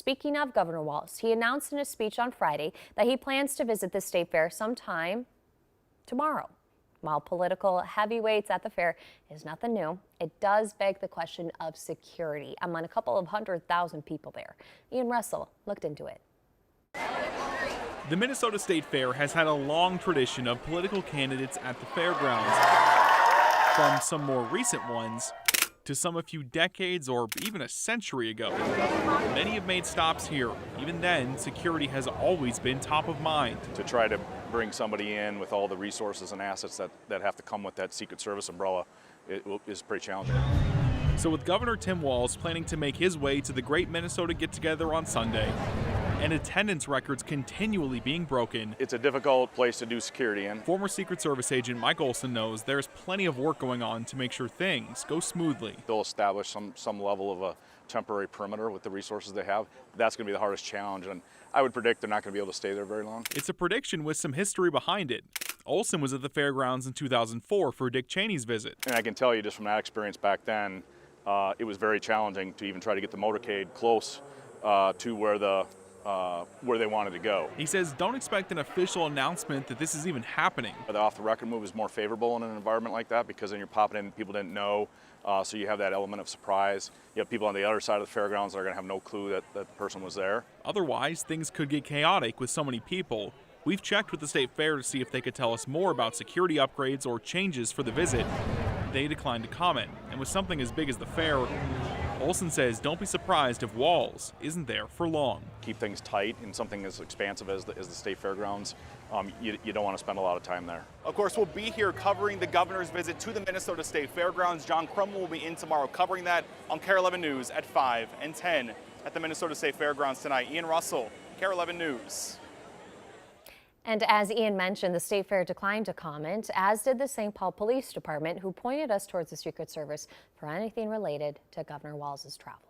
Speaking of Governor Walz, he announced in a speech on Friday that he plans to visit the state fair sometime tomorrow. While political heavyweights at the fair is nothing new, it does beg the question of security among a couple of 100,000 people there. Ian Russell looked into it. The Minnesota State Fair has had a long tradition of political candidates at the fairgrounds, from some more recent ones to some a few decades or even a century ago. Many have made stops here. Even then, security has always been top of mind. To try to bring somebody in with all the resources and assets that have to come with that Secret Service umbrella is pretty challenging. So with Governor Tim Walz planning to make his way to the Great Minnesota Get-Together on Sunday, and attendance records continually being broken, it's a difficult place to do security in. Former Secret Service agent Mike Olson knows there's plenty of work going on to make sure things go smoothly. They'll establish some level of a temporary perimeter with the resources they have. That's going to be the hardest challenge, and I would predict they're not going to be able to stay there very long. It's a prediction with some history behind it. Olson was at the fairgrounds in 2004 for Dick Cheney's visit. And I can tell you just from that experience back then, it was very challenging to even try to get the motorcade close to where they wanted to go. He says don't expect an official announcement that this is even happening. The off-the-record move is more favorable in an environment like that because then you're popping in, people didn't know, so you have that element of surprise. You have people on the other side of the fairgrounds that are going to have no clue that the person was there. Otherwise, things could get chaotic with so many people. We've checked with the State Fair to see if they could tell us more about security upgrades or changes for the visit. They declined to comment, and with something as big as the fair, Olson says don't be surprised if Walz isn't there for long. Keep things tight in something as expansive as the state fairgrounds. You don't want to spend a lot of time there. Of course, we'll be here covering the governor's visit to the Minnesota State Fairgrounds. John Crummell will be in tomorrow covering that on KARE 11 News at 5 and 10 at the Minnesota State Fairgrounds tonight. Ian Russell, KARE 11 News. And as Ian mentioned, the State Fair declined to comment, as did the St. Paul Police Department, who pointed us towards the Secret Service for anything related to Governor Walz's travel.